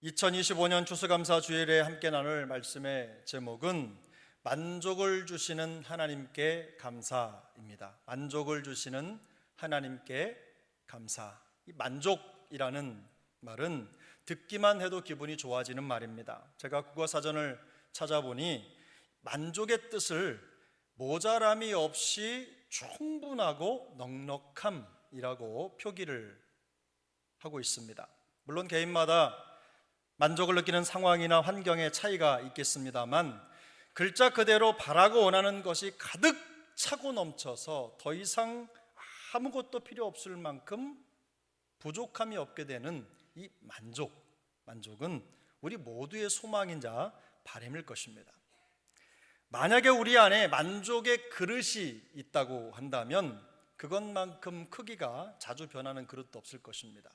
2025년 추수감사 주일에 함께 나눌 말씀의 제목은 만족을 주시는 하나님께 감사입니다. 만족을 주시는 하나님께 감사. 이 만족이라는 말은 듣기만 해도 기분이 좋아지는 말입니다. 제가 국어사전을 찾아보니 만족의 뜻을 모자람이 없이 충분하고 넉넉함이라고 표기를 하고 있습니다. 물론 개인마다 만족을 느끼는 상황이나 환경의 차이가 있겠습니다만 글자 그대로 바라고 원하는 것이 가득 차고 넘쳐서 더 이상 아무것도 필요 없을 만큼 부족함이 없게 되는 이 만족은 우리 모두의 소망이자 바람일 것입니다. 만약에 우리 안에 만족의 그릇이 있다고 한다면 그것만큼 크기가 자주 변하는 그릇도 없을 것입니다.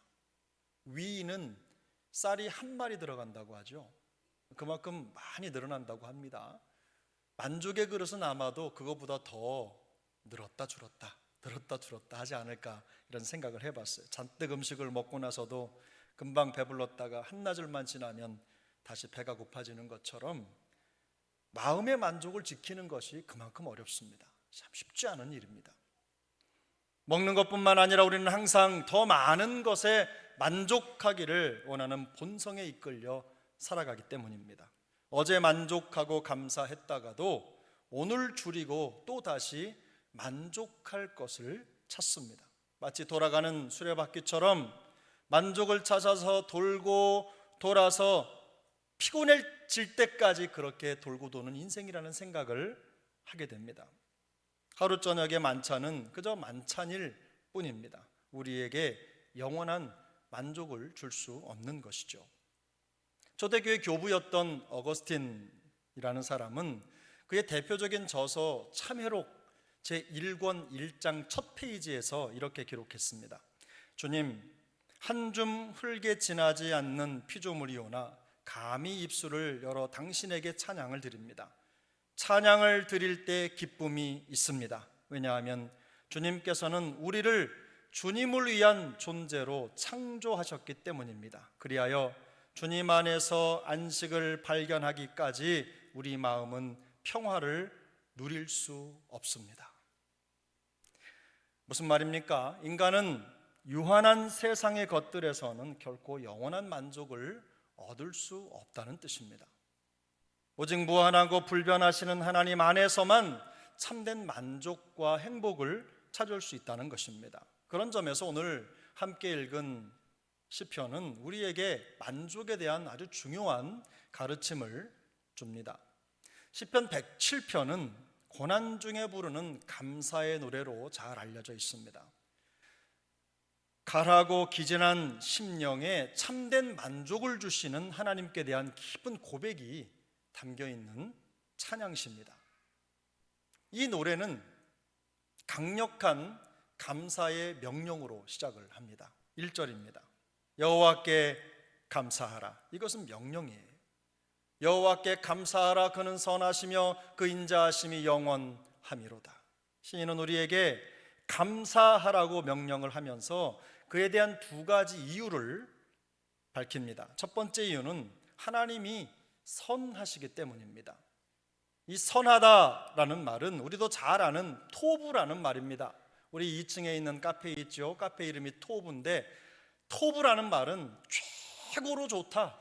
위는 쌀이 한 마리 들어간다고 하죠. 그만큼 많이 늘어난다고 합니다. 만족의 그릇은 아마도 그것보다 더 늘었다 줄었다 하지 않을까 이런 생각을 해봤어요. 잔뜩 음식을 먹고 나서도 금방 배불렀다가 한나절만 지나면 다시 배가 고파지는 것처럼 마음의 만족을 지키는 것이 그만큼 어렵습니다. 참 쉽지 않은 일입니다. 먹는 것뿐만 아니라 우리는 항상 더 많은 것에 만족하기를 원하는 본성에 이끌려 살아가기 때문입니다. 어제 만족하고 감사했다가도 오늘 줄이고 또 다시 만족할 것을 찾습니다. 마치 돌아가는 수레바퀴처럼 만족을 찾아서 돌고 돌아서 피곤해질 때까지 그렇게 돌고 도는 인생이라는 생각을 하게 됩니다. 하루 저녁의 만찬은 그저 만찬일 뿐입니다. 우리에게 영원한 만족을 줄 수 없는 것이죠. 초대교회 교부였던 어거스틴이라는 사람은 그의 대표적인 저서 참회록 제1권 1장 첫 페이지에서 이렇게 기록했습니다. 주님, 한 줌 흙에 지나지 않는 피조물이오나 감히 입술을 열어 당신에게 찬양을 드립니다. 찬양을 드릴 때 기쁨이 있습니다. 왜냐하면 주님께서는 우리를 주님을 위한 존재로 창조하셨기 때문입니다. 그리하여 주님 안에서 안식을 발견하기까지 우리 마음은 평화를 누릴 수 없습니다. 무슨 말입니까? 인간은 유한한 세상의 것들에서는 결코 영원한 만족을 얻을 수 없다는 뜻입니다. 오직 무한하고 불변하시는 하나님 안에서만 참된 만족과 행복을 찾을 수 있다는 것입니다. 그런 점에서 오늘 함께 읽은 시편은 우리에게 만족에 대한 아주 중요한 가르침을 줍니다. 시편 107편은 고난 중에 부르는 감사의 노래로 잘 알려져 있습니다. 가라고 기진한 심령에 참된 만족을 주시는 하나님께 대한 깊은 고백이 담겨있는 찬양시입니다. 이 노래는 강력한 감사의 명령으로 시작을 합니다. 1절입니다. 여호와께 감사하라. 이것은 명령이에요. 여호와께 감사하라. 그는 선하시며 그 인자하심이 영원하미로다. 시인은 우리에게 감사하라고 명령을 하면서 그에 대한 두 가지 이유를 밝힙니다. 첫 번째 이유는 하나님이 선하시기 때문입니다. 이 선하다라는 말은 우리도 잘 아는 토부라는 말입니다. 우리 2층에 있는 카페 있죠. 카페 이름이 토부인데 토부라는 말은 최고로 좋다,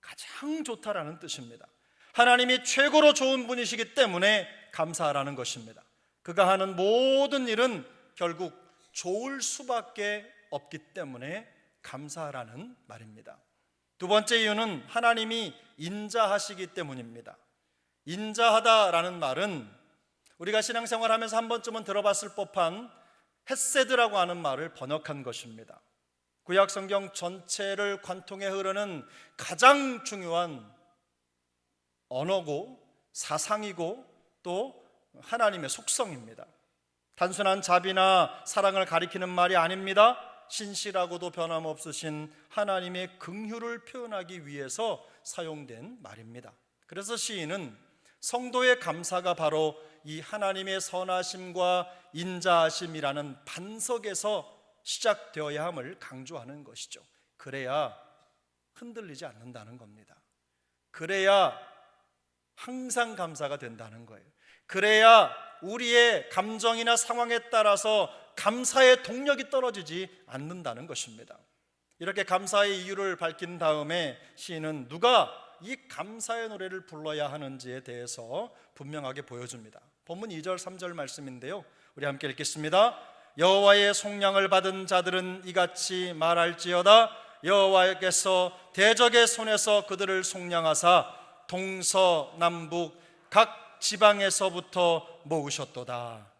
가장 좋다라는 뜻입니다. 하나님이 최고로 좋은 분이시기 때문에 감사하라는 것입니다. 그가 하는 모든 일은 결국 좋을 수밖에 없기 때문에 감사하라는 말입니다. 두 번째 이유는 하나님이 인자하시기 때문입니다. 인자하다라는 말은 우리가 신앙생활하면서 한 번쯤은 들어봤을 법한 헤세드라고 하는 말을 번역한 것입니다. 구약 성경 전체를 관통해 흐르는 가장 중요한 언어고 사상이고 또 하나님의 속성입니다. 단순한 자비나 사랑을 가리키는 말이 아닙니다. 신실하고도 변함없으신 하나님의 긍휼을 표현하기 위해서 사용된 말입니다. 그래서 시인은 성도의 감사가 바로 이 하나님의 선하심과 인자하심이라는 반석에서 시작되어야 함을 강조하는 것이죠. 그래야 흔들리지 않는다는 겁니다. 그래야 항상 감사가 된다는 거예요. 그래야 우리의 감정이나 상황에 따라서 감사의 동력이 떨어지지 않는다는 것입니다. 이렇게 감사의 이유를 밝힌 다음에 시인은 누가 이 감사의 노래를 불러야 하는지에 대해서 분명하게 보여줍니다. 본문 2절 3절 말씀인데요, 우리 함께 읽겠습니다. 여호와의 속량을 받은 자들은 이같이 말할지어다. 여호와께서 대적의 손에서 그들을 속량하사 동서남북 각 지방에서부터 모으셨도다.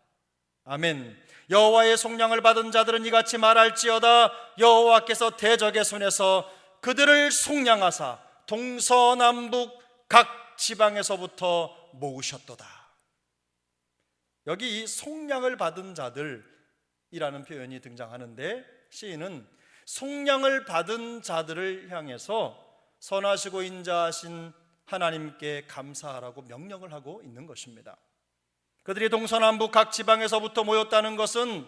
아멘. 여호와의 속량을 받은 자들은 이같이 말할지어다. 여호와께서 대적의 손에서 그들을 속량하사 동서남북 각 지방에서부터 모으셨도다. 여기 이 속량을 받은 자들이라는 표현이 등장하는데, 시인은 속량을 받은 자들을 향해서 선하시고 인자하신 하나님께 감사하라고 명령을 하고 있는 것입니다. 그들이 동서남북 각 지방에서부터 모였다는 것은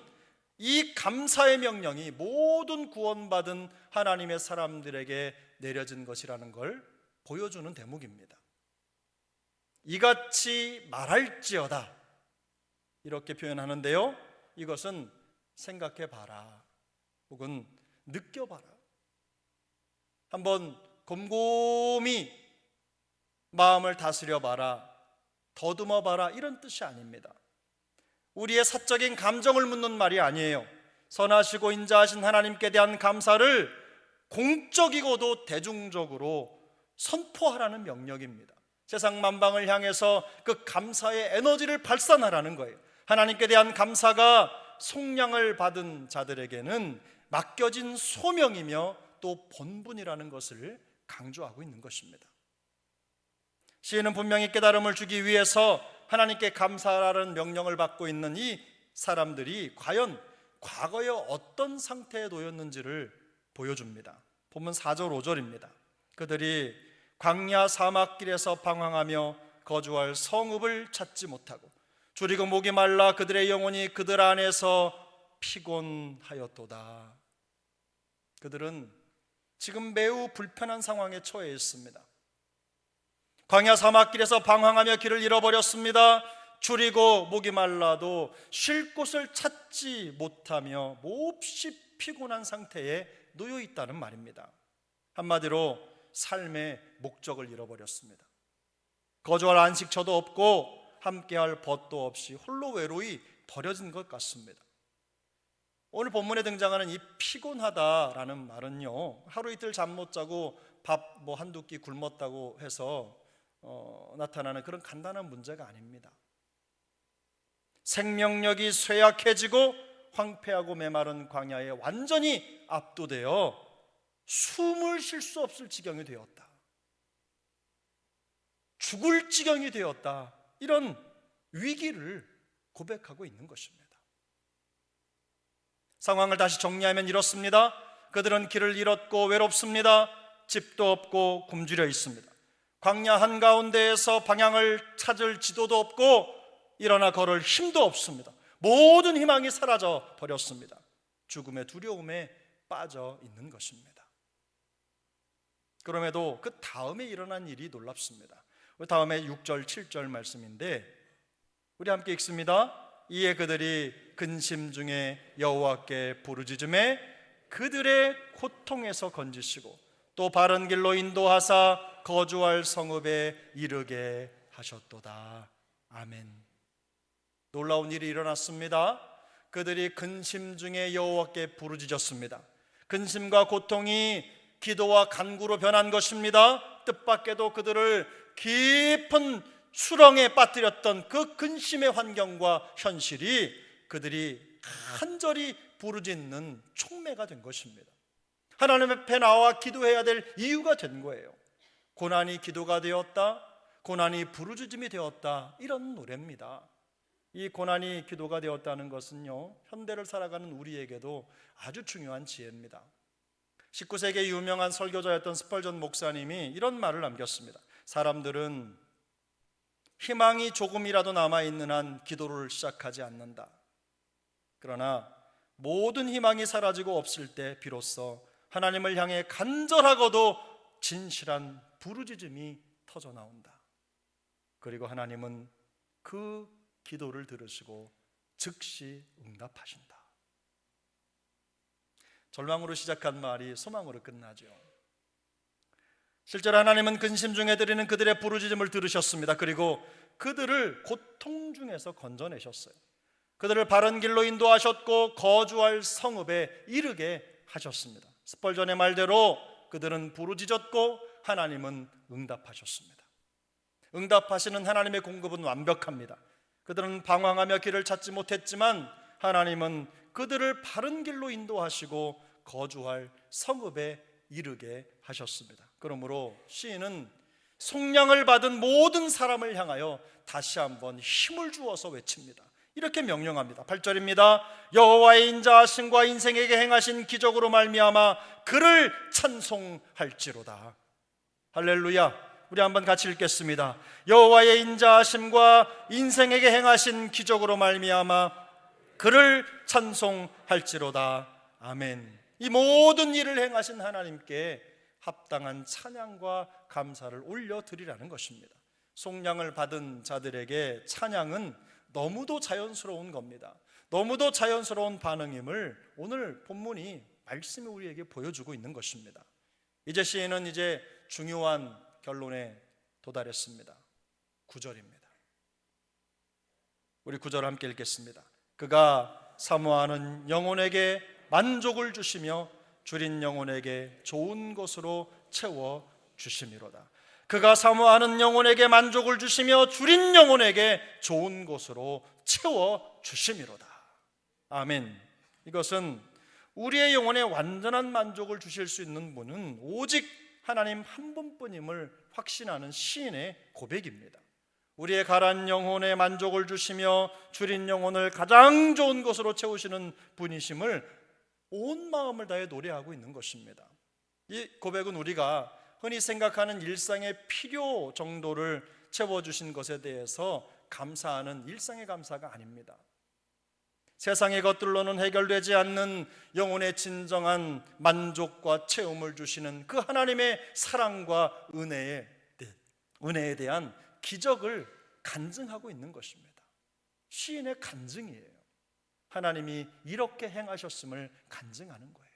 이 감사의 명령이 모든 구원받은 하나님의 사람들에게 내려진 것이라는 걸 보여주는 대목입니다. 이같이 말할지어다 이렇게 표현하는데요, 이것은 생각해봐라 혹은 느껴봐라, 한번 곰곰이 마음을 다스려봐라, 더듬어봐라, 이런 뜻이 아닙니다. 우리의 사적인 감정을 묻는 말이 아니에요. 선하시고 인자하신 하나님께 대한 감사를 공적이고도 대중적으로 선포하라는 명령입니다. 세상 만방을 향해서 그 감사의 에너지를 발산하라는 거예요. 하나님께 대한 감사가 속량을 받은 자들에게는 맡겨진 소명이며 또 본분이라는 것을 강조하고 있는 것입니다. 시인은 분명히 깨달음을 주기 위해서 하나님께 감사하라는 명령을 받고 있는 이 사람들이 과연 과거에 어떤 상태에 놓였는지를 보여줍니다. 본문 4절 5절입니다. 그들이 광야 사막길에서 방황하며 거주할 성읍을 찾지 못하고 줄이고 목이 말라 그들의 영혼이 그들 안에서 피곤하였도다. 그들은 지금 매우 불편한 상황에 처해 있습니다. 광야 사막길에서 방황하며 길을 잃어버렸습니다. 줄이고 목이 말라도 쉴 곳을 찾지 못하며 몹시 피곤한 상태에 놓여 있다는 말입니다. 한마디로 삶의 목적을 잃어버렸습니다. 거주할 안식처도 없고 함께할 벗도 없이 홀로 외로이 버려진 것 같습니다. 오늘 본문에 등장하는 이 피곤하다라는 말은요, 하루 이틀 잠 못 자고 밥 한두 끼 굶었다고 해서 나타나는 그런 간단한 문제가 아닙니다. 생명력이 쇠약해지고 황폐하고 메마른 광야에 완전히 압도되어 숨을 쉴 수 없을 지경이 되었다, 죽을 지경이 되었다, 이런 위기를 고백하고 있는 것입니다. 상황을 다시 정리하면 이렇습니다. 그들은 길을 잃었고 외롭습니다. 집도 없고 굶주려 있습니다. 광야 한가운데에서 방향을 찾을 지도도 없고 일어나 걸을 힘도 없습니다. 모든 희망이 사라져 버렸습니다. 죽음의 두려움에 빠져 있는 것입니다. 그럼에도 그 다음에 일어난 일이 놀랍습니다. 다음에 6절 7절 말씀인데 우리 함께 읽습니다. 이에 그들이 근심 중에 여호와께 부르짖음에 그들의 고통에서 건지시고 또 바른 길로 인도하사 거주할 성읍에 이르게 하셨도다. 아멘. 놀라운 일이 일어났습니다. 그들이 근심 중에 여호와께 부르짖었습니다. 근심과 고통이 기도와 간구로 변한 것입니다. 뜻밖에도 그들을 깊은 수렁에 빠뜨렸던 그 근심의 환경과 현실이 그들이 간절히 부르짖는 촉매가 된 것입니다. 하나님 앞에 나와 기도해야 될 이유가 된 거예요. 고난이 기도가 되었다, 고난이 부르짖음이 되었다, 이런 노래입니다. 이 고난이 기도가 되었다는 것은요, 현대를 살아가는 우리에게도 아주 중요한 지혜입니다. 19세기 유명한 설교자였던 스펄전 목사님이 이런 말을 남겼습니다. 사람들은 희망이 조금이라도 남아있는 한 기도를 시작하지 않는다. 그러나 모든 희망이 사라지고 없을 때 비로소 하나님을 향해 간절하고도 진실한 부르짖음이 터져 나온다. 그리고 하나님은 그 기도를 들으시고 즉시 응답하신다. 절망으로 시작한 말이 소망으로 끝나죠. 실제로 하나님은 근심 중에 드리는 그들의 부르짖음을 들으셨습니다. 그리고 그들을 고통 중에서 건져내셨어요. 그들을 바른 길로 인도하셨고 거주할 성읍에 이르게 하셨습니다. 스펄전의 말대로 그들은 부르짖었고 하나님은 응답하셨습니다. 응답하시는 하나님의 공급은 완벽합니다. 그들은 방황하며 길을 찾지 못했지만 하나님은 그들을 바른 길로 인도하시고 거주할 성읍에 이르게 하셨습니다. 그러므로 시인은 속량을 받은 모든 사람을 향하여 다시 한번 힘을 주어서 외칩니다. 이렇게 명령합니다. 8절입니다. 여호와의 인자하심과 인생에게 행하신 기적으로 말미암아 그를 찬송할지로다. 할렐루야. 우리 한번 같이 읽겠습니다. 여호와의 인자하심과 인생에게 행하신 기적으로 말미암아 그를 찬송할지로다. 아멘. 이 모든 일을 행하신 하나님께 합당한 찬양과 감사를 올려드리라는 것입니다. 속량을 받은 자들에게 찬양은 너무도 자연스러운 겁니다. 너무도 자연스러운 반응임을 오늘 본문이 말씀이 우리에게 보여주고 있는 것입니다. 이제 시인은 이제 중요한 결론에 도달했습니다. 9절입니다. 우리 9절 함께 읽겠습니다. 그가 사모하는 영혼에게 만족을 주시며 줄인 영혼에게 좋은 것으로 채워 주심이로다. 그가 사모하는 영혼에게 만족을 주시며 줄인 영혼에게 좋은 것으로 채워 주심이로다. 아멘. 이것은 우리의 영혼에 완전한 만족을 주실 수 있는 분은 오직 하나님 한 분뿐임을 확신하는 시인의 고백입니다. 우리의 가라앉은 영혼에 만족을 주시며 줄인 영혼을 가장 좋은 것으로 채우시는 분이심을 온 마음을 다해 노래하고 있는 것입니다. 이 고백은 우리가 흔히 생각하는 일상의 필요 정도를 채워주신 것에 대해서 감사하는 일상의 감사가 아닙니다. 세상의 것들로는 해결되지 않는 영혼의 진정한 만족과 체험을 주시는 그 하나님의 사랑과 은혜에 대한 기적을 간증하고 있는 것입니다. 시인의 간증이에요. 하나님이 이렇게 행하셨음을 간증하는 거예요.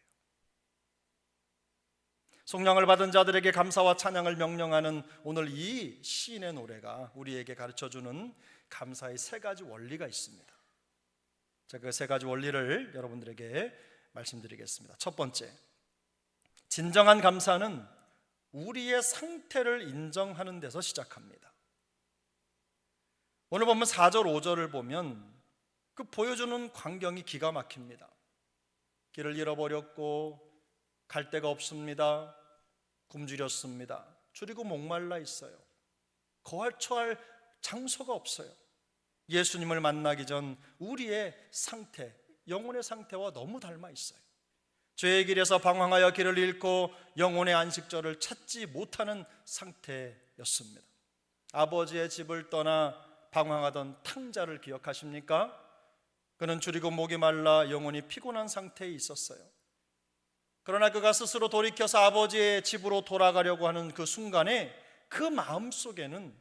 속량을 받은 자들에게 감사와 찬양을 명령하는 오늘 이 시인의 노래가 우리에게 가르쳐주는 감사의 세 가지 원리가 있습니다. 제가 그 세 가지 원리를 여러분들에게 말씀드리겠습니다. 첫 번째, 진정한 감사는 우리의 상태를 인정하는 데서 시작합니다. 오늘 보면 4절 5절을 보면 그 보여주는 광경이 기가 막힙니다. 길을 잃어버렸고 갈 데가 없습니다. 굶주렸습니다. 줄이고 목말라 있어요. 거처할 장소가 없어요. 예수님을 만나기 전 우리의 상태, 영혼의 상태와 너무 닮아 있어요. 죄의 길에서 방황하여 길을 잃고 영혼의 안식처를 찾지 못하는 상태였습니다. 아버지의 집을 떠나 방황하던 탕자를 기억하십니까? 그는 줄이고 목이 말라 영혼이 피곤한 상태에 있었어요. 그러나 그가 스스로 돌이켜서 아버지의 집으로 돌아가려고 하는 그 순간에 그 마음속에는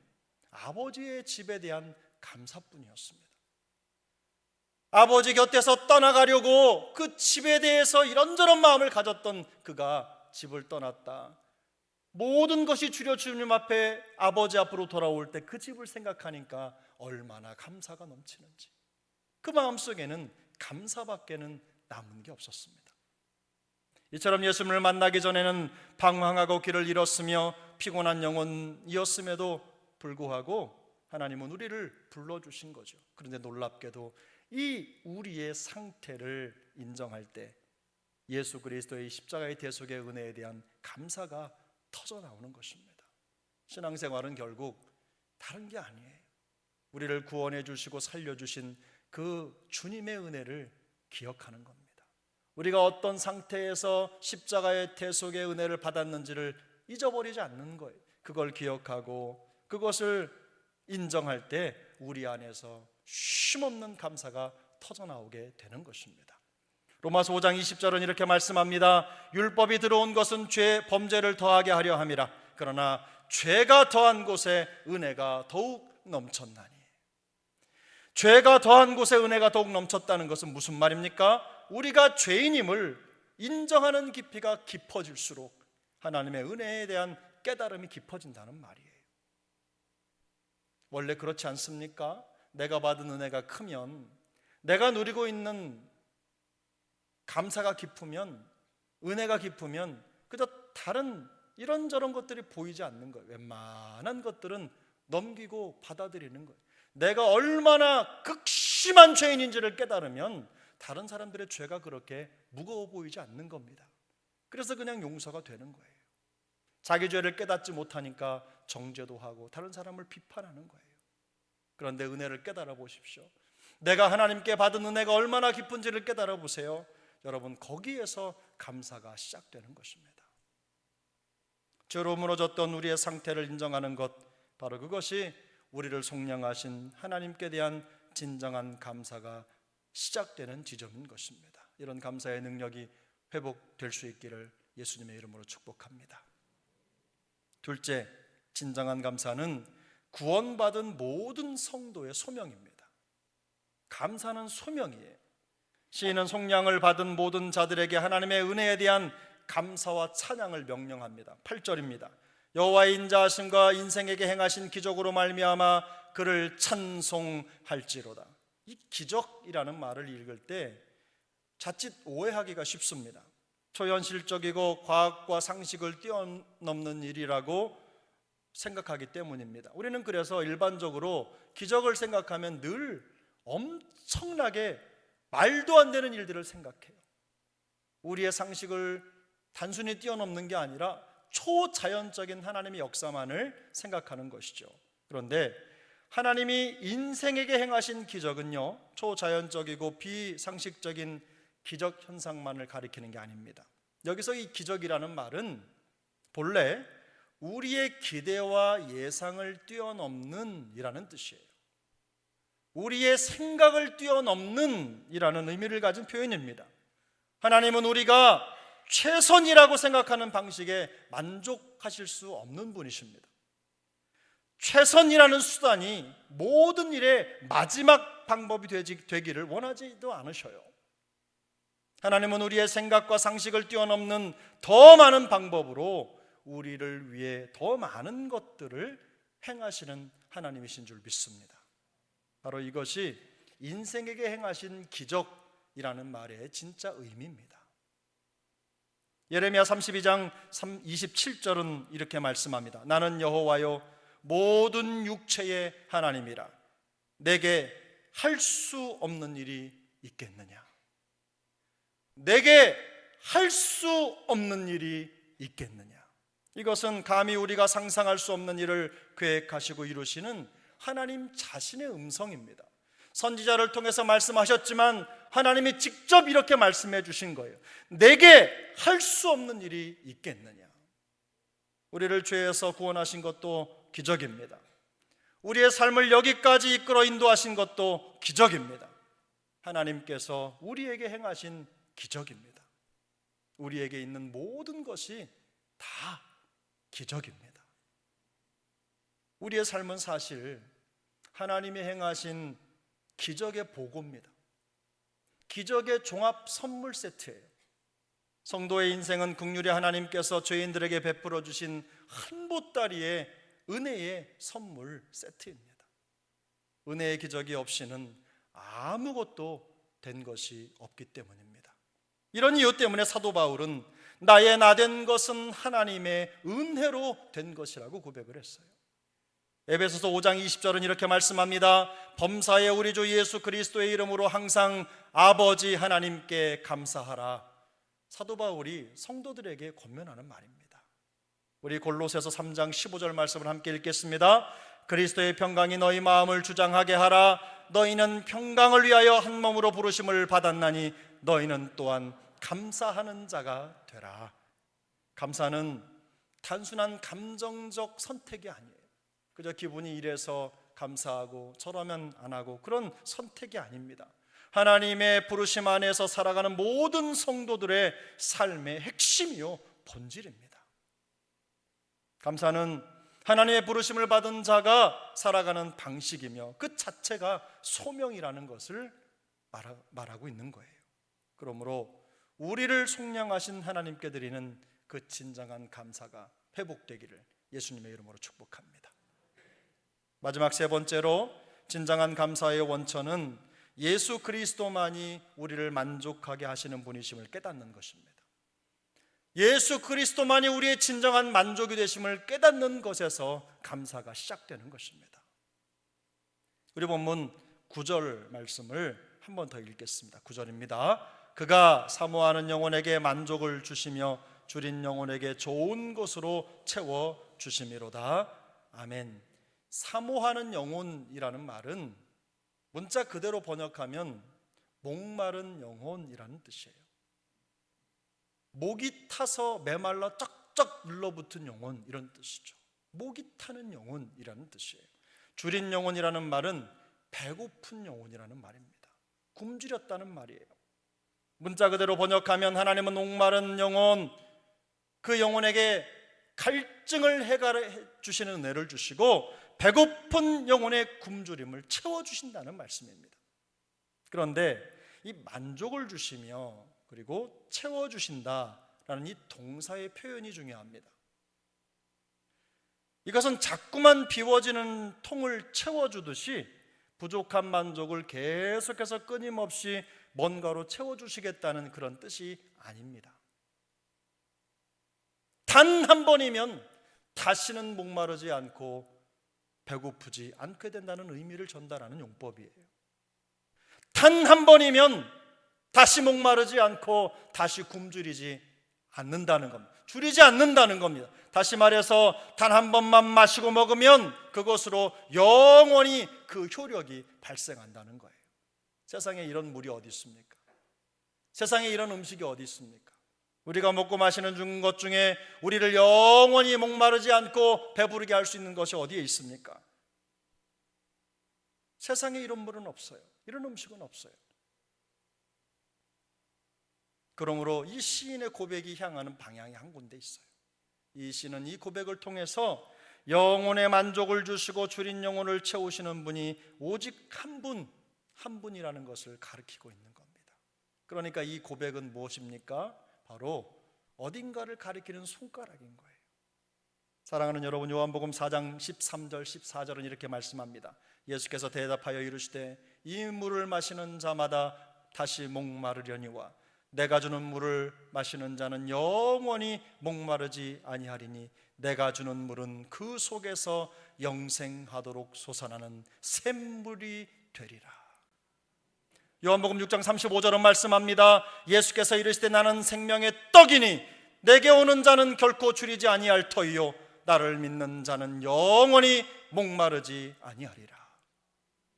아버지의 집에 대한 감사뿐이었습니다. 아버지 곁에서 떠나가려고 그 집에 대해서 이런저런 마음을 가졌던 그가 집을 떠났다. 모든 것이 주려 주님 앞에 아버지 앞으로 돌아올 때 그 집을 생각하니까 얼마나 감사가 넘치는지. 그 마음속에는 감사밖에는 남은 게 없었습니다. 이처럼 예수님을 만나기 전에는 방황하고 길을 잃었으며 피곤한 영혼이었음에도 불구하고 하나님은 우리를 불러주신 거죠. 그런데 놀랍게도 이 우리의 상태를 인정할 때 예수 그리스도의 십자가의 대속의 은혜에 대한 감사가 터져 나오는 것입니다. 신앙생활은 결국 다른 게 아니에요. 우리를 구원해 주시고 살려주신 그 주님의 은혜를 기억하는 겁니다. 우리가 어떤 상태에서 십자가의 대속의 은혜를 받았는지를 잊어버리지 않는 거예요. 그걸 기억하고 그것을 인정할 때 우리 안에서 쉼없는 감사가 터져나오게 되는 것입니다. 로마서 5장 20절은 이렇게 말씀합니다. 율법이 들어온 것은 범죄를 더하게 하려 함이라. 그러나 죄가 더한 곳에 은혜가 더욱 넘쳤나니. 죄가 더한 곳에 은혜가 더욱 넘쳤다는 것은 무슨 말입니까? 우리가 죄인임을 인정하는 깊이가 깊어질수록 하나님의 은혜에 대한 깨달음이 깊어진다는 말이에요. 원래 그렇지 않습니까? 내가 받은 은혜가 크면, 내가 누리고 있는 감사가 깊으면, 은혜가 깊으면 그저 다른 이런저런 것들이 보이지 않는 거예요. 웬만한 것들은 넘기고 받아들이는 거예요. 내가 얼마나 극심한 죄인인지를 깨달으면 다른 사람들의 죄가 그렇게 무거워 보이지 않는 겁니다. 그래서 그냥 용서가 되는 거예요. 자기 죄를 깨닫지 못하니까 정죄도 하고 다른 사람을 비판하는 거예요. 그런데 은혜를 깨달아 보십시오. 내가 하나님께 받은 은혜가 얼마나 깊은지를 깨달아 보세요. 여러분, 거기에서 감사가 시작되는 것입니다. 죄로 무너졌던 우리의 상태를 인정하는 것, 바로 그것이 우리를 속량하신 하나님께 대한 진정한 감사가 시작되는 지점인 것입니다. 이런 감사의 능력이 회복될 수 있기를 예수님의 이름으로 축복합니다. 둘째, 진정한 감사는 구원받은 모든 성도의 소명입니다. 감사는 소명이에요. 시인은 속량을 받은 모든 자들에게 하나님의 은혜에 대한 감사와 찬양을 명령합니다. 8절입니다. 여호와의 인자하심과 인생에게 행하신 기적으로 말미암아 그를 찬송할지로다. 이 기적이라는 말을 읽을 때 자칫 오해하기가 쉽습니다. 초현실적이고 과학과 상식을 뛰어넘는 일이라고 생각하기 때문입니다. 우리는 그래서 일반적으로 기적을 생각하면 늘 엄청나게 말도 안 되는 일들을 생각해요. 우리의 상식을 단순히 뛰어넘는 게 아니라 초자연적인 하나님의 역사만을 생각하는 것이죠. 그런데 하나님이 인생에게 행하신 기적은요, 초자연적이고 비상식적인 기적 현상만을 가리키는 게 아닙니다. 여기서 이 기적이라는 말은 본래 우리의 기대와 예상을 뛰어넘는 이라는 뜻이에요. 우리의 생각을 뛰어넘는 이라는 의미를 가진 표현입니다. 하나님은 우리가 최선이라고 생각하는 방식에 만족하실 수 없는 분이십니다. 최선이라는 수단이 모든 일의 마지막 방법이 되기를 원하지도 않으셔요. 하나님은 우리의 생각과 상식을 뛰어넘는 더 많은 방법으로 우리를 위해 더 많은 것들을 행하시는 하나님이신 줄 믿습니다. 바로 이것이 인생에게 행하신 기적이라는 말의 진짜 의미입니다. 예레미야 32장 27절은 이렇게 말씀합니다. 나는 여호와요 모든 육체의 하나님이라. 내게 할 수 없는 일이 있겠느냐? 내게 할 수 없는 일이 있겠느냐? 이것은 감히 우리가 상상할 수 없는 일을 계획하시고 이루시는 하나님 자신의 음성입니다. 선지자를 통해서 말씀하셨지만 하나님이 직접 이렇게 말씀해 주신 거예요. 내게 할 수 없는 일이 있겠느냐? 우리를 죄에서 구원하신 것도 기적입니다. 우리의 삶을 여기까지 이끌어 인도하신 것도 기적입니다. 하나님께서 우리에게 행하신 기적입니다. 우리에게 있는 모든 것이 다 기적입니다. 우리의 삶은 사실 하나님이 행하신 기적의 보고입니다. 기적의 종합 선물 세트예요. 성도의 인생은 긍휼의 하나님께서 죄인들에게 베풀어 주신 한 보따리의 은혜의 선물 세트입니다. 은혜의 기적이 없이는 아무것도 된 것이 없기 때문입니다. 이런 이유 때문에 사도 바울은 나의 나된 것은 하나님의 은혜로 된 것이라고 고백을 했어요. 에베소서 5장 20절은 이렇게 말씀합니다. 범사에 우리 주 예수 그리스도의 이름으로 항상 아버지 하나님께 감사하라. 사도 바울이 성도들에게 권면하는 말입니다. 우리 골로새서 3장 15절 말씀을 함께 읽겠습니다. 그리스도의 평강이 너희 마음을 주장하게 하라. 너희는 평강을 위하여 한 몸으로 부르심을 받았나니 너희는 또한 감사하는 자가 되라. 감사는 단순한 감정적 선택이 아니에요. 그저 기분이 이래서 감사하고 저러면 안 하고 그런 선택이 아닙니다. 하나님의 부르심 안에서 살아가는 모든 성도들의 삶의 핵심이요 본질입니다. 감사는 하나님의 부르심을 받은 자가 살아가는 방식이며 그 자체가 소명이라는 것을 말하고 있는 거예요. 그러므로 우리를 속량하신 하나님께 드리는 그 진정한 감사가 회복되기를 예수님의 이름으로 축복합니다. 마지막 세 번째로 진정한 감사의 원천은 예수 그리스도만이 우리를 만족하게 하시는 분이심을 깨닫는 것입니다. 예수 그리스도만이 우리의 진정한 만족이 되심을 깨닫는 것에서 감사가 시작되는 것입니다. 우리 본문 9절 말씀을 한 번 더 읽겠습니다. 9절입니다. 그가 사모하는 영혼에게 만족을 주시며 줄인 영혼에게 좋은 것으로 채워 주심이로다. 아멘. 사모하는 영혼이라는 말은 문자 그대로 번역하면 목마른 영혼이라는 뜻이에요. 목이 타서 메말라 쩍쩍 눌러붙은 영혼, 이런 뜻이죠. 목이 타는 영혼이라는 뜻이에요. 줄인 영혼이라는 말은 배고픈 영혼이라는 말입니다. 굶주렸다는 말이에요. 문자 그대로 번역하면 하나님은 목마른 영혼, 그 영혼에게 갈증을 해결해 주시는 은혜를 주시고 배고픈 영혼의 굶주림을 채워주신다는 말씀입니다. 그런데 이 만족을 주시며 그리고 채워주신다라는 이 동사의 표현이 중요합니다. 이것은 자꾸만 비워지는 통을 채워주듯이 부족한 만족을 계속해서 끊임없이 뭔가로 채워주시겠다는 그런 뜻이 아닙니다. 단 한 번이면 다시는 목마르지 않고 배고프지 않게 된다는 의미를 전달하는 용법이에요. 단 한 번이면 다시 목마르지 않고 다시 굶주리지 않는다는 겁니다. 줄이지 않는다는 겁니다. 다시 말해서 단 한 번만 마시고 먹으면 그것으로 영원히 그 효력이 발생한다는 거예요. 세상에 이런 물이 어디 있습니까? 세상에 이런 음식이 어디 있습니까? 우리가 먹고 마시는 것 중에 우리를 영원히 목마르지 않고 배부르게 할 수 있는 것이 어디에 있습니까? 세상에 이런 물은 없어요. 이런 음식은 없어요. 그러므로 이 시인의 고백이 향하는 방향이 한 군데 있어요. 이 시는 이 고백을 통해서 영혼의 만족을 주시고 줄인 영혼을 채우시는 분이 오직 한 분이라는 것을 가리키고 있는 겁니다. 그러니까 이 고백은 무엇입니까? 바로 어딘가를 가리키는 손가락인 거예요. 사랑하는 여러분, 요한복음 4장 13절 14절은 이렇게 말씀합니다. 예수께서 대답하여 이르시되 이 물을 마시는 자마다 다시 목마르려니와 내가 주는 물을 마시는 자는 영원히 목마르지 아니하리니 내가 주는 물은 그 속에서 영생하도록 솟아나는 샘물이 되리라. 요한복음 6장 35절은 말씀합니다. 예수께서 이르시되 나는 생명의 떡이니 내게 오는 자는 결코 줄이지 아니할 터이요 나를 믿는 자는 영원히 목마르지 아니하리라.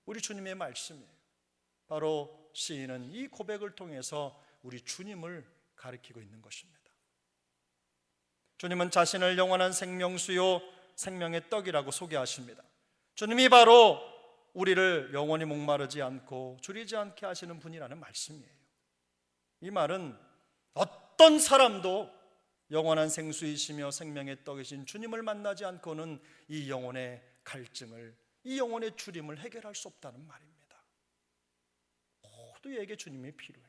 우리 주님의 말씀이에요. 바로 시인은 이 고백을 통해서 우리 주님을 가리키고 있는 것입니다. 주님은 자신을 영원한 생명수요 생명의 떡이라고 소개하십니다. 주님이 바로 우리를 영원히 목마르지 않고 줄이지 않게 하시는 분이라는 말씀이에요. 이 말은 어떤 사람도 영원한 생수이시며 생명의 떡이신 주님을 만나지 않고는 이 영혼의 갈증을, 이 영혼의 줄임을 해결할 수 없다는 말입니다. 모두에게 주님이 필요해요.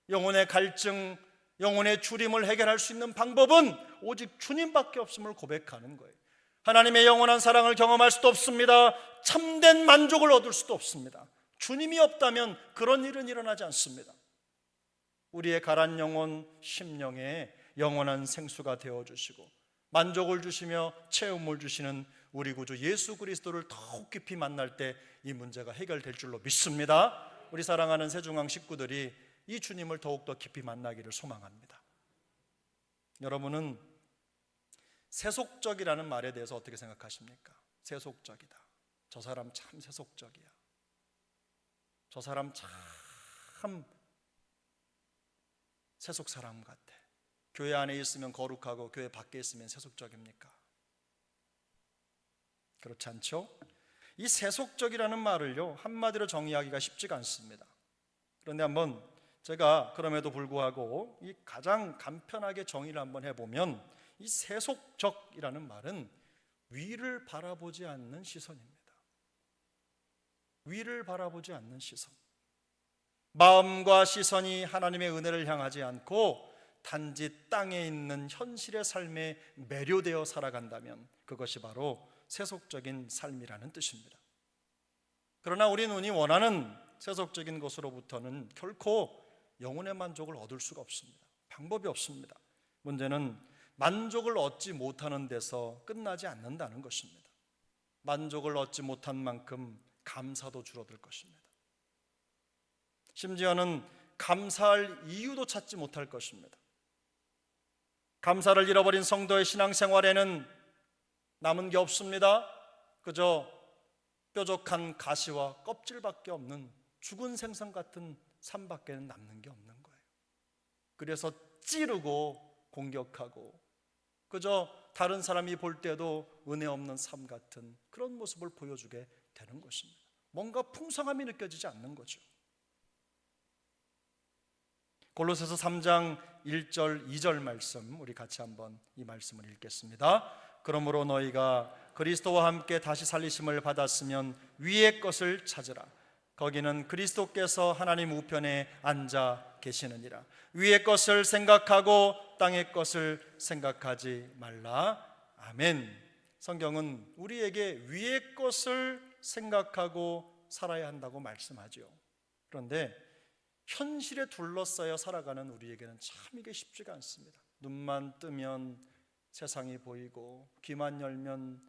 영혼의 갈증, 영혼의 줄임을 해결할 수 있는 방법은 오직 주님밖에 없음을 고백하는 거예요. 하나님의 영원한 사랑을 경험할 수도 없습니다. 참된 만족을 얻을 수도 없습니다. 주님이 없다면 그런 일은 일어나지 않습니다. 우리의 가란 영혼, 심령에 영원한 생수가 되어주시고 만족을 주시며 체험을 주시는 우리 구주 예수 그리스도를 더욱 깊이 만날 때 이 문제가 해결될 줄로 믿습니다. 우리 사랑하는 새중앙 식구들이 이 주님을 더욱더 깊이 만나기를 소망합니다. 여러분은 세속적이라는 말에 대해서 어떻게 생각하십니까? 세속적이다. 저 사람 참 세속적이야. 저 사람 참 세속 사람 같아. 교회 안에 있으면 거룩하고 교회 밖에 있으면 세속적입니까? 그렇지 않죠? 이 세속적이라는 말을요 한마디로 정의하기가 쉽지가 않습니다. 그런데 한번 제가 그럼에도 불구하고 이 가장 간편하게 정의를 한번 해보면 이 세속적이라는 말은 위를 바라보지 않는 시선입니다. 위를 바라보지 않는 시선. 마음과 시선이 하나님의 은혜를 향하지 않고 단지 땅에 있는 현실의 삶에 매료되어 살아간다면 그것이 바로 세속적인 삶이라는 뜻입니다. 그러나 우리 눈이 원하는 세속적인 것으로부터는 결코 영혼의 만족을 얻을 수가 없습니다. 방법이 없습니다. 문제는 만족을 얻지 못하는 데서 끝나지 않는다는 것입니다. 만족을 얻지 못한 만큼 감사도 줄어들 것입니다. 심지어는 감사할 이유도 찾지 못할 것입니다. 감사를 잃어버린 성도의 신앙생활에는 남은 게 없습니다. 그저 뾰족한 가시와 껍질밖에 없는 죽은 생선 같은 삶밖에는 남는 게 없는 거예요. 그래서 찌르고 공격하고 그저 다른 사람이 볼 때도 은혜 없는 삶 같은 그런 모습을 보여주게 되는 것입니다. 뭔가 풍성함이 느껴지지 않는 거죠. 골로새서 3장 1절 2절 말씀 우리 같이 한번 이 말씀을 읽겠습니다. 그러므로 너희가 그리스도와 함께 다시 살리심을 받았으면 위의 것을 찾으라. 거기는 그리스도께서 하나님 우편에 앉아 계시느니라. 위의 것을 생각하고 땅의 것을 생각하지 말라. 아멘. 성경은 우리에게 위의 것을 생각하고 살아야 한다고 말씀하죠. 그런데 현실에 둘러싸여 살아가는 우리에게는 참 이게 쉽지가 않습니다. 눈만 뜨면 세상이 보이고 귀만 열면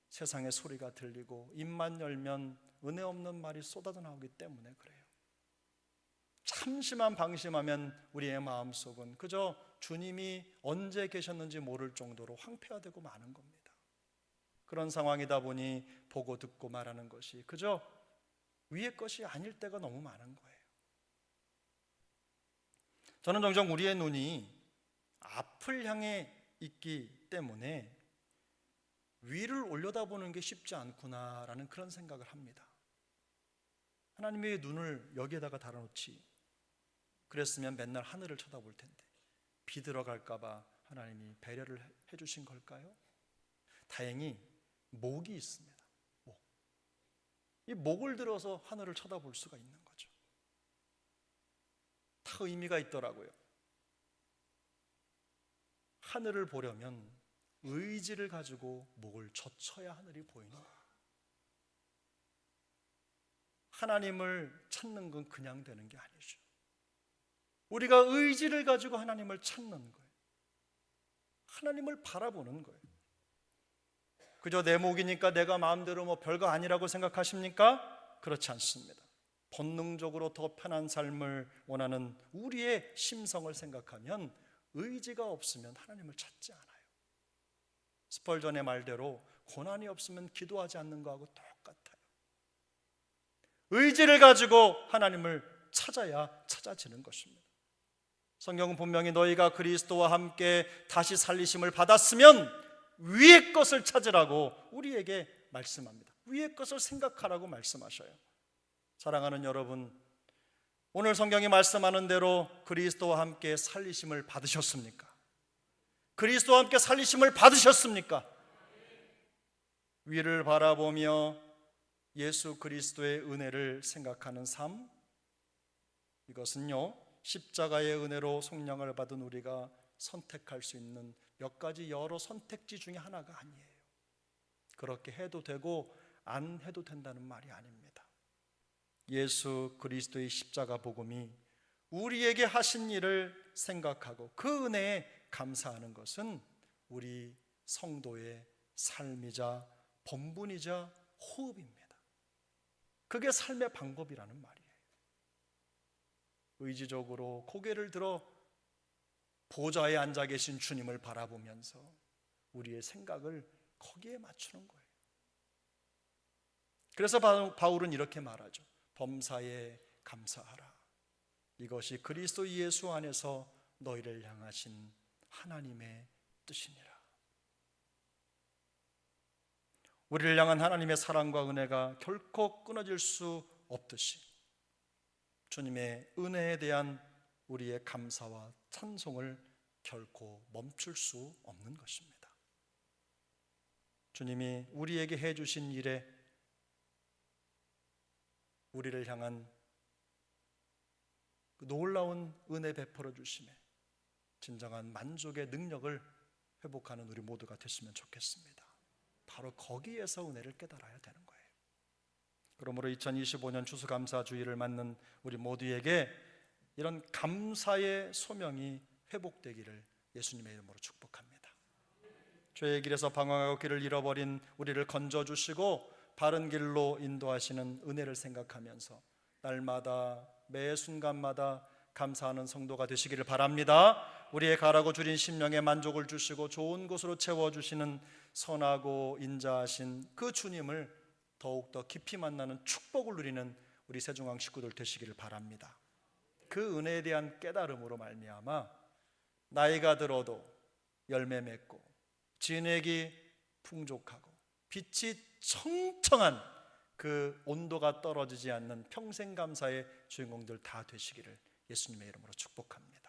세상의 소리가 들리고 입만 열면 은혜 없는 말이 쏟아져 나오기 때문에 그래요. 잠시만 방심하면 우리의 마음속은 그저 주님이 언제 계셨는지 모를 정도로 황폐화되고 마는 겁니다. 그런 상황이다 보니 보고 듣고 말하는 것이 그저 위의 것이 아닐 때가 너무 많은 거예요. 저는 종종 우리의 눈이 앞을 향해 있기 때문에 위를 올려다보는 게 쉽지 않구나라는 그런 생각을 합니다. 하나님의 눈을 여기에다가 달아놓지 그랬으면 맨날 하늘을 쳐다볼 텐데 비 들어갈까 봐 하나님이 배려를 해주신 걸까요? 다행히 목이 있습니다. 목. 이 목을 들어서 하늘을 쳐다볼 수가 있는 거죠. 다 의미가 있더라고요. 하늘을 보려면 의지를 가지고 목을 젖혀야 하늘이 보이는 거예요. 하나님을 찾는 건 그냥 되는 게 아니죠. 우리가 의지를 가지고 하나님을 찾는 거예요. 하나님을 바라보는 거예요. 그저 내 목이니까 내가 마음대로 뭐 별거 아니라고 생각하십니까? 그렇지 않습니다. 본능적으로 더 편한 삶을 원하는 우리의 심성을 생각하면 의지가 없으면 하나님을 찾지 않아요. 스펄전의 말대로 고난이 없으면 기도하지 않는 거하고 똑같아요. 의지를 가지고 하나님을 찾아야 찾아지는 것입니다. 성경은 분명히 너희가 그리스도와 함께 다시 살리심을 받았으면 위의 것을 찾으라고 우리에게 말씀합니다. 위의 것을 생각하라고 말씀하셔요. 사랑하는 여러분, 오늘 성경이 말씀하는 대로 그리스도와 함께 살리심을 받으셨습니까? 그리스도와 함께 살리심을 받으셨습니까? 위를 바라보며 예수 그리스도의 은혜를 생각하는 삶, 이것은요 십자가의 은혜로 속량을 받은 우리가 선택할 수 있는 몇 가지 여러 선택지 중에 하나가 아니에요. 그렇게 해도 되고 안 해도 된다는 말이 아닙니다. 예수 그리스도의 십자가 복음이 우리에게 하신 일을 생각하고 그 은혜에 감사하는 것은 우리 성도의 삶이자 본분이자 호흡입니다. 그게 삶의 방법이라는 말이에요. 의지적으로 고개를 들어 보좌에 앉아 계신 주님을 바라보면서 우리의 생각을 거기에 맞추는 거예요. 그래서 바울은 이렇게 말하죠. 범사에 감사하라. 이것이 그리스도 예수 안에서 너희를 향하신 하나님의 뜻이니라. 우리를 향한 하나님의 사랑과 은혜가 결코 끊어질 수 없듯이 주님의 은혜에 대한 우리의 감사와 찬송을 결코 멈출 수 없는 것입니다. 주님이 우리에게 해주신 일에 우리를 향한 그 놀라운 은혜 베풀어 주심에 진정한 만족의 능력을 회복하는 우리 모두가 됐으면 좋겠습니다. 바로 거기에서 은혜를 깨달아야 되는 거예요. 그러므로 2025년 추수감사주의를 맞는 우리 모두에게 이런 감사의 소명이 회복되기를 예수님의 이름으로 축복합니다. 죄의 길에서 방황하고 길을 잃어버린 우리를 건져주시고 바른 길로 인도하시는 은혜를 생각하면서 날마다 매 순간마다 감사하는 성도가 되시기를 바랍니다. 우리의 가라고 줄인 심령에 만족을 주시고 좋은 곳으로 채워주시는 선하고 인자하신 그 주님을 더욱더 깊이 만나는 축복을 누리는 우리 세종항 식구들 되시기를 바랍니다. 그 은혜에 대한 깨달음으로 말미암아 나이가 들어도 열매 맺고 진액이 풍족하고 빛이 청청한 그 온도가 떨어지지 않는 평생 감사의 주인공들 다 되시기를 예수님의 이름으로 축복합니다.